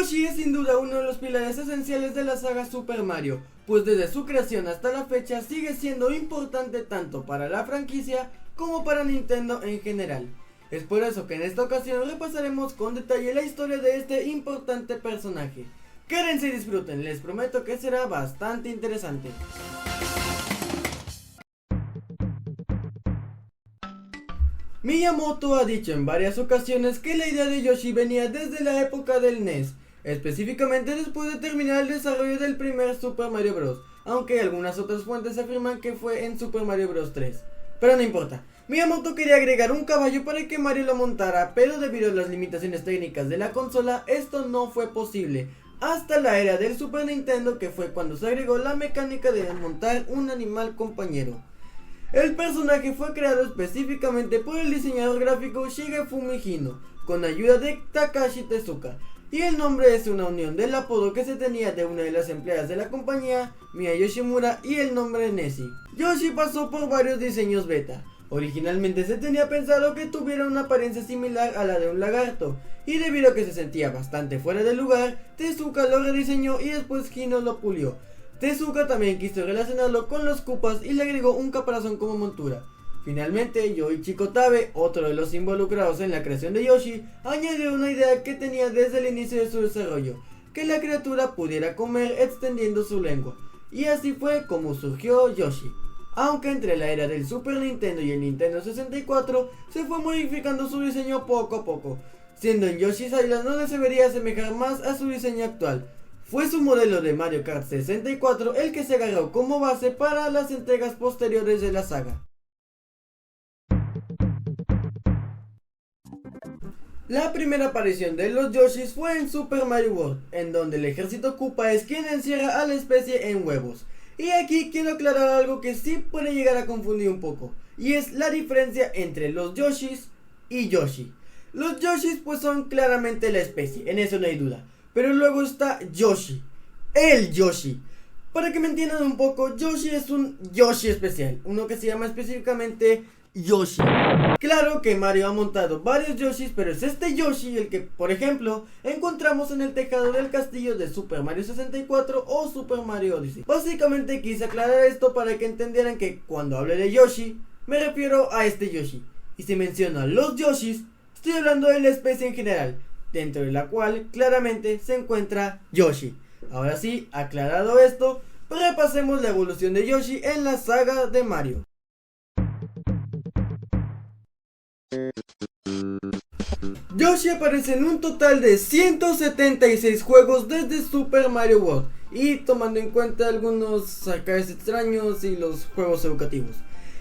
Yoshi es sin duda uno de los pilares esenciales de la saga Super Mario, pues desde su creación hasta la fecha sigue siendo importante tanto para la franquicia como para Nintendo en general. Es por eso que en esta ocasión repasaremos con detalle la historia de este importante personaje. Quédense y disfruten, les prometo que será bastante interesante. Miyamoto ha dicho en varias ocasiones que la idea de Yoshi venía desde la época del NES, específicamente después de terminar el desarrollo del primer Super Mario Bros., aunque algunas otras fuentes afirman que fue en Super Mario Bros. 3. Pero no importa, Miyamoto quería agregar un caballo para que Mario lo montara, pero debido a las limitaciones técnicas de la consola, esto no fue posible, hasta la era del Super Nintendo, que fue cuando se agregó la mecánica de montar un animal compañero. El personaje fue creado específicamente por el diseñador gráfico Shigefumi Hino, con ayuda de Takashi Tezuka, y el nombre es una unión del apodo que se tenía de una de las empleadas de la compañía, Mia Yoshimura, y el nombre Nessie. Yoshi pasó por varios diseños beta. Originalmente se tenía pensado que tuviera una apariencia similar a la de un lagarto, y debido a que se sentía bastante fuera de lugar, Tezuka lo rediseñó y después Hino lo pulió. Tezuka también quiso relacionarlo con los Koopas y le agregó un caparazón como montura. Finalmente, Yoichi Kotabe, otro de los involucrados en la creación de Yoshi, añadió una idea que tenía desde el inicio de su desarrollo, que la criatura pudiera comer extendiendo su lengua, y así fue como surgió Yoshi. Aunque entre la era del Super Nintendo y el Nintendo 64 se fue modificando su diseño poco a poco, siendo en Yoshi's Island donde se vería asemejar más a su diseño actual. Fue su modelo de Mario Kart 64 el que se agarró como base para las entregas posteriores de la saga. La primera aparición de los Yoshis fue en Super Mario World, en donde el ejército Koopa es quien encierra a la especie en huevos. Y aquí quiero aclarar algo que sí puede llegar a confundir un poco, y es la diferencia entre los Yoshis y Yoshi. Los Yoshis pues son claramente la especie, en eso no hay duda. Pero luego está Yoshi, el Yoshi. Para que me entiendan un poco, Yoshi es un Yoshi especial, uno que se llama específicamente Yoshi. Claro que Mario ha montado varios Yoshis, pero es este Yoshi el que, por ejemplo, encontramos en el tejado del castillo de Super Mario 64 o Super Mario Odyssey. Básicamente quise aclarar esto para que entendieran que cuando hablo de Yoshi, me refiero a este Yoshi. Y si menciono a los Yoshis, estoy hablando de la especie en general, dentro de la cual claramente se encuentra Yoshi. Ahora sí, aclarado esto, repasemos la evolución de Yoshi en la saga de Mario. Yoshi aparece en un total de 176 juegos desde Super Mario World, y tomando en cuenta algunos arcades extraños y los juegos educativos.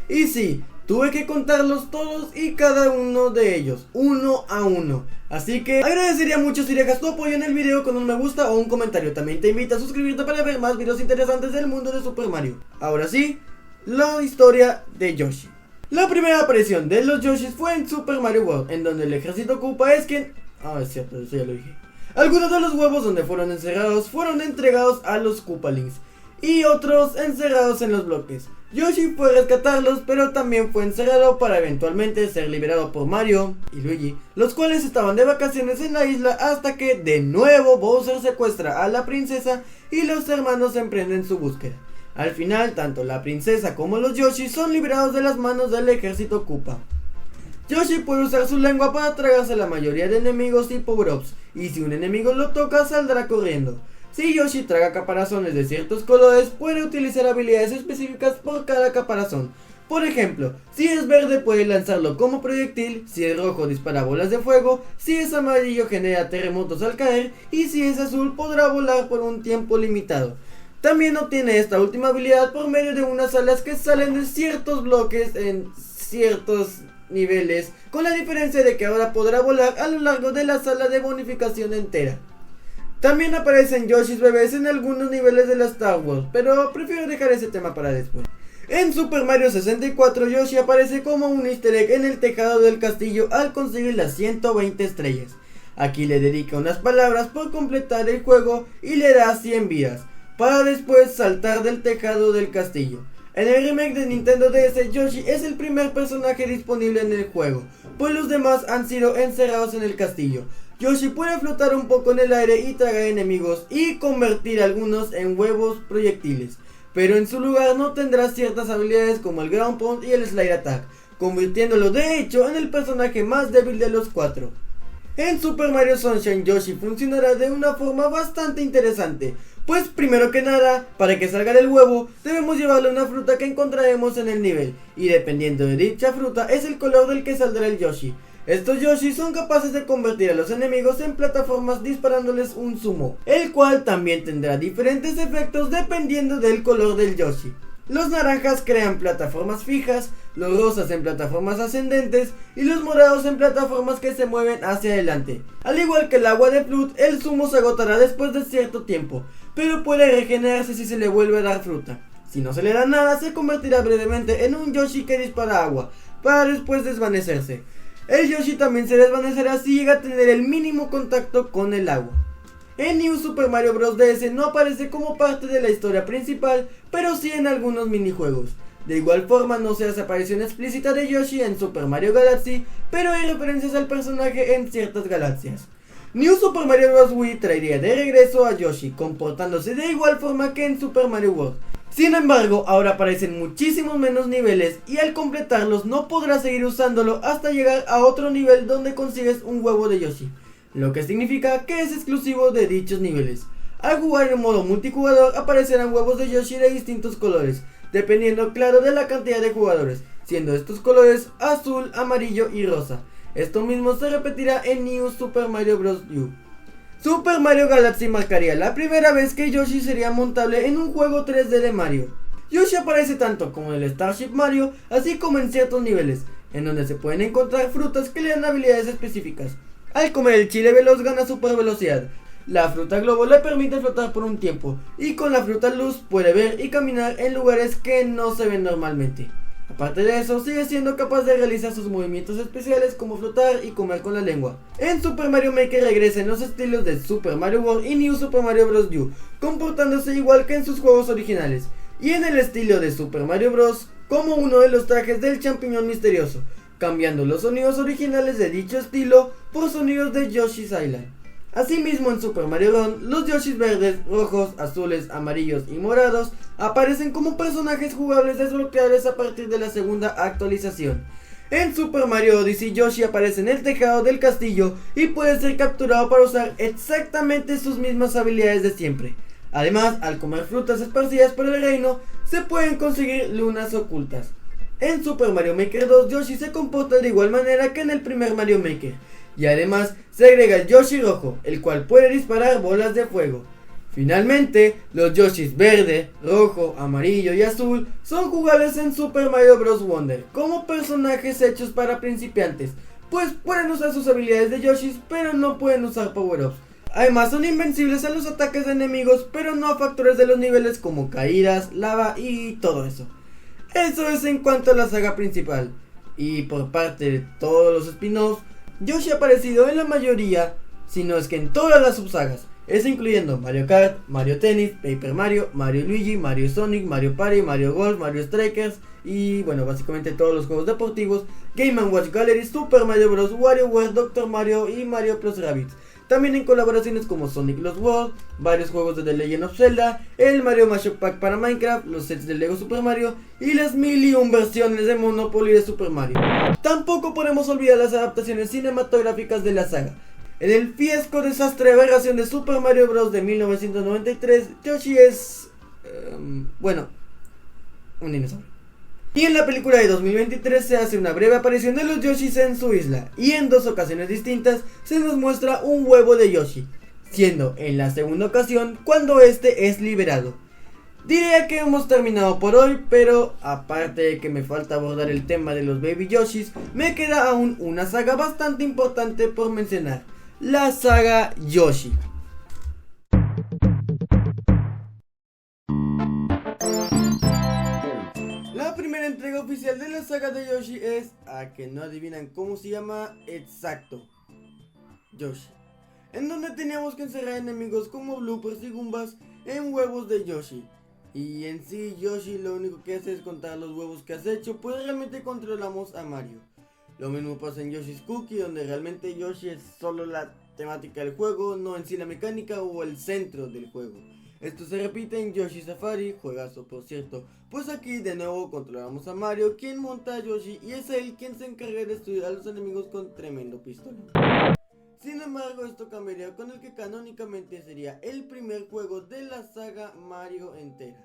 Y sí, tuve que contarlos todos y cada uno de ellos, uno a uno. Así que agradecería mucho si dejas tu apoyo en el video con un me gusta o un comentario. También te invito a suscribirte para ver más videos interesantes del mundo de Super Mario. Ahora sí, la historia de Yoshi. La primera aparición de los Yoshis fue en Super Mario World, en donde el ejército Koopa es quien... es cierto, eso ya lo dije. Algunos de los huevos donde fueron encerrados fueron entregados a los Koopalings, y otros encerrados en los bloques. Yoshi fue a rescatarlos, pero también fue encerrado para eventualmente ser liberado por Mario y Luigi, los cuales estaban de vacaciones en la isla hasta que de nuevo Bowser secuestra a la princesa y los hermanos emprenden su búsqueda. Al final, tanto la princesa como los Yoshi son liberados de las manos del ejército Koopa. Yoshi puede usar su lengua para tragarse la mayoría de enemigos y power-ups, y si un enemigo lo toca saldrá corriendo. Si Yoshi traga caparazones de ciertos colores, puede utilizar habilidades específicas por cada caparazón. Por ejemplo, si es verde puede lanzarlo como proyectil, si es rojo dispara bolas de fuego, si es amarillo genera terremotos al caer, y si es azul podrá volar por un tiempo limitado. También obtiene esta última habilidad por medio de unas alas que salen de ciertos bloques en ciertos niveles, con la diferencia de que ahora podrá volar a lo largo de la sala de bonificación entera. También aparecen Yoshis bebés en algunos niveles de la Star Wars, pero prefiero dejar ese tema para después. En Super Mario 64 Yoshi aparece como un easter egg en el tejado del castillo al conseguir las 120 estrellas. Aquí le dedica unas palabras por completar el juego y le da 100 vidas, para después saltar del tejado del castillo. En el remake de Nintendo DS, Yoshi es el primer personaje disponible en el juego, pues los demás han sido encerrados en el castillo. Yoshi puede flotar un poco en el aire y tragar enemigos y convertir algunos en huevos proyectiles, pero en su lugar no tendrá ciertas habilidades como el Ground Pound y el Slide Attack, convirtiéndolo de hecho en el personaje más débil de los cuatro. En Super Mario Sunshine, Yoshi funcionará de una forma bastante interesante, pues primero que nada, para que salga del huevo, debemos llevarle una fruta que encontraremos en el nivel, y dependiendo de dicha fruta es el color del que saldrá el Yoshi. Estos Yoshi son capaces de convertir a los enemigos en plataformas disparándoles un sumo, el cual también tendrá diferentes efectos dependiendo del color del Yoshi. Los naranjas crean plataformas fijas, los rosas en plataformas ascendentes y los morados en plataformas que se mueven hacia adelante. Al igual que el agua de Flood, el zumo se agotará después de cierto tiempo, pero puede regenerarse si se le vuelve a dar fruta. Si no se le da nada, se convertirá brevemente en un Yoshi que dispara agua, para después desvanecerse. El Yoshi también se desvanecerá si llega a tener el mínimo contacto con el agua. En New Super Mario Bros. DS no aparece como parte de la historia principal, pero sí en algunos minijuegos. De igual forma no se hace aparición explícita de Yoshi en Super Mario Galaxy, pero hay referencias al personaje en ciertas galaxias. New Super Mario Bros. Wii traería de regreso a Yoshi, comportándose de igual forma que en Super Mario World. Sin embargo, ahora aparecen muchísimos menos niveles y al completarlos no podrás seguir usándolo hasta llegar a otro nivel donde consigues un huevo de Yoshi, lo que significa que es exclusivo de dichos niveles. Al jugar en modo multijugador aparecerán huevos de Yoshi de distintos colores, dependiendo claro de la cantidad de jugadores, siendo estos colores azul, amarillo y rosa. Esto mismo se repetirá en New Super Mario Bros. U. Super Mario Galaxy marcaría la primera vez que Yoshi sería montable en un juego 3D de Mario. Yoshi aparece tanto como en el Starship Mario, así como en ciertos niveles, en donde se pueden encontrar frutas que le dan habilidades específicas. Al comer el chile veloz gana super velocidad. La fruta globo le permite flotar por un tiempo, y con la fruta luz puede ver y caminar en lugares que no se ven normalmente. Aparte de eso, sigue siendo capaz de realizar sus movimientos especiales como flotar y comer con la lengua. En Super Mario Maker regresa en los estilos de Super Mario World y New Super Mario Bros. U, comportándose igual que en sus juegos originales, y en el estilo de Super Mario Bros. Como uno de los trajes del champiñón misterioso, cambiando los sonidos originales de dicho estilo por sonidos de Yoshi's Island. Asimismo, en Super Mario Run, los Yoshis verdes, rojos, azules, amarillos y morados aparecen como personajes jugables desbloqueables a partir de la segunda actualización. En Super Mario Odyssey, Yoshi aparece en el tejado del castillo y puede ser capturado para usar exactamente sus mismas habilidades de siempre. Además, al comer frutas esparcidas por el reino, se pueden conseguir lunas ocultas. En Super Mario Maker 2, Yoshi se comporta de igual manera que en el primer Mario Maker. Y además se agrega el Yoshi rojo, el cual puede disparar bolas de fuego. Finalmente, los Yoshis verde, rojo, amarillo y azul son jugables en Super Mario Bros. Wonder como personajes hechos para principiantes, pues pueden usar sus habilidades de Yoshis pero no pueden usar power-ups. Además son invencibles a los ataques de enemigos, pero no a factores de los niveles como caídas, lava y todo eso. Eso es en cuanto a la saga principal. Y por parte de todos los spin-offs, Yoshi ha aparecido en la mayoría, si no es que en todas las subsagas, eso incluyendo Mario Kart, Mario Tennis, Paper Mario, Mario Luigi, Mario Sonic, Mario Party, Mario Golf, Mario Strikers y bueno, básicamente todos los juegos deportivos, Game & Watch Gallery, Super Mario Bros, WarioWare, Dr. Mario y Mario Plus Rabbids. También en colaboraciones como Sonic Lost World, varios juegos de The Legend of Zelda, el Mario Mashup Pack para Minecraft, los sets de Lego Super Mario y las 1001 versiones de Monopoly de Super Mario. Tampoco podemos olvidar las adaptaciones cinematográficas de la saga. En el fiesco desastre de aberración de Super Mario Bros. De 1993, Yoshi es... bueno, un dinosaurio. Y en la película de 2023 se hace una breve aparición de los Yoshis en su isla, y en dos ocasiones distintas se nos muestra un huevo de Yoshi, siendo en la segunda ocasión cuando este es liberado. Diría que hemos terminado por hoy, pero aparte de que me falta abordar el tema de los Baby Yoshis, me queda aún una saga bastante importante por mencionar, la saga Yoshi. La primera entrega oficial de la saga de Yoshi es, a que no adivinan cómo se llama, exacto, Yoshi, en donde teníamos que encerrar enemigos como bloopers y goombas en huevos de Yoshi. Y en sí Yoshi lo único que hace es contar los huevos que has hecho, pues realmente controlamos a Mario. Lo mismo pasa en Yoshi's Cookie, donde realmente Yoshi es solo la temática del juego, no en sí la mecánica o el centro del juego. Esto se repite en Yoshi Safari, juegazo por cierto, pues aquí de nuevo controlamos a Mario, quien monta a Yoshi y es él quien se encarga de destruir a los enemigos con tremendo pistolón. Sin embargo, esto cambiaría con el que canónicamente sería el primer juego de la saga Mario entera,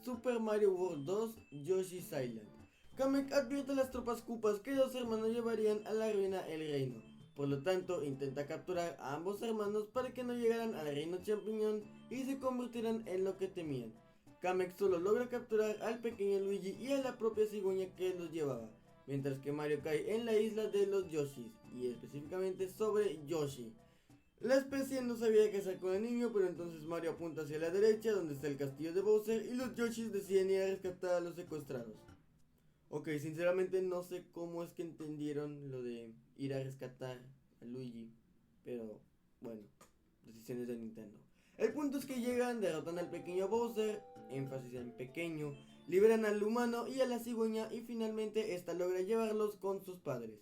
Super Mario World 2 Yoshi's Island. Kamek advierte a las tropas Koopas que los hermanos llevarían a la ruina el reino. Por lo tanto, intenta capturar a ambos hermanos para que no llegaran al reino champiñón y se convirtieran en lo que temían. Kamek solo logra capturar al pequeño Luigi y a la propia cigüeña que los llevaba, mientras que Mario cae en la isla de los Yoshis, y específicamente sobre Yoshi. La especie no sabía qué hacer con el niño, pero entonces Mario apunta hacia la derecha donde está el castillo de Bowser y los Yoshis deciden ir a rescatar a los secuestrados. Ok, sinceramente no sé cómo es que entendieron lo de ir a rescatar a Luigi, pero bueno, decisiones de Nintendo. El punto es que llegan, derrotan al pequeño Bowser, énfasis en pequeño, liberan al humano y a la cigüeña y finalmente esta logra llevarlos con sus padres.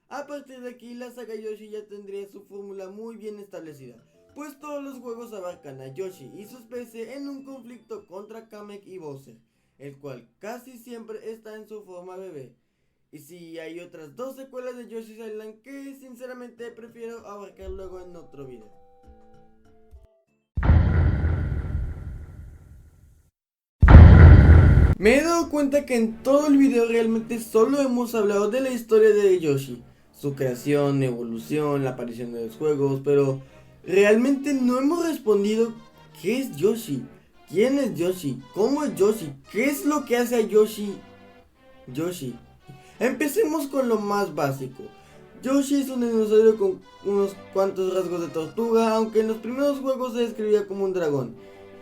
A partir de aquí la saga Yoshi ya tendría su fórmula muy bien establecida, pues todos los juegos abarcan a Yoshi y su especie en un conflicto contra Kamek y Bowser, el cual casi siempre está en su forma bebé. Y si hay otras dos secuelas de Yoshi's Island que sinceramente prefiero abarcar luego en otro video. Me he dado cuenta que en todo el video realmente solo hemos hablado de la historia de Yoshi, su creación, evolución, la aparición de los juegos, pero realmente no hemos respondido ¿qué es Yoshi? ¿Quién es Yoshi? ¿Cómo es Yoshi? ¿Qué es lo que hace a Yoshi? Empecemos con lo más básico. Yoshi es un dinosaurio con unos cuantos rasgos de tortuga, aunque en los primeros juegos se describía como un dragón.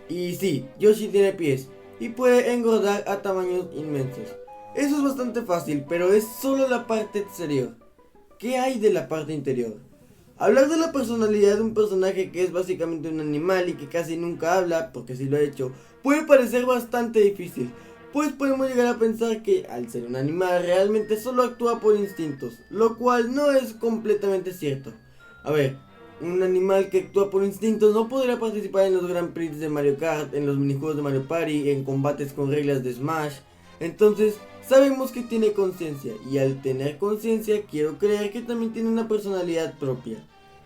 Y sí, Yoshi tiene pies y puede engordar a tamaños inmensos. Eso es bastante fácil, pero es solo la parte exterior. ¿Qué hay de la parte interior? Hablar de la personalidad de un personaje que es básicamente un animal y que casi nunca habla, porque sí lo ha hecho, puede parecer bastante difícil, pues podemos llegar a pensar que al ser un animal realmente solo actúa por instintos, lo cual no es completamente cierto. A ver, un animal que actúa por instintos no podrá participar en los Grand Prix de Mario Kart, en los minijuegos de Mario Party, en combates con reglas de Smash. Entonces, sabemos que tiene conciencia, y al tener conciencia quiero creer que también tiene una personalidad propia.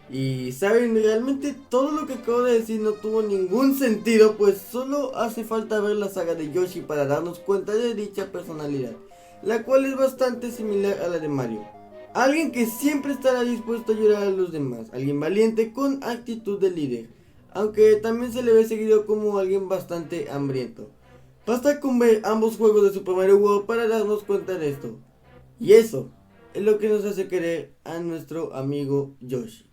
Y saben, realmente todo lo que acabo de decir no tuvo ningún sentido, pues solo hace falta ver la saga de Yoshi para darnos cuenta de dicha personalidad, la cual es bastante similar a la de Mario. Alguien que siempre estará dispuesto a ayudar a los demás, alguien valiente con actitud de líder, aunque también se le ve seguido como alguien bastante hambriento. Basta con ver ambos juegos de Super Mario World para darnos cuenta de esto. Y eso es lo que nos hace querer a nuestro amigo Yoshi.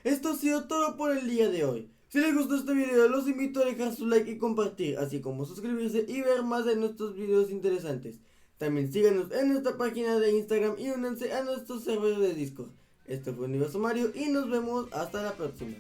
Esto ha sido todo por el día de hoy. Si les gustó este video, los invito a dejar su like y compartir, así como suscribirse y ver más de nuestros videos interesantes. También síganos en nuestra página de Instagram y únanse a nuestros servidores de Discord. Esto fue Universo Mario y nos vemos hasta la próxima.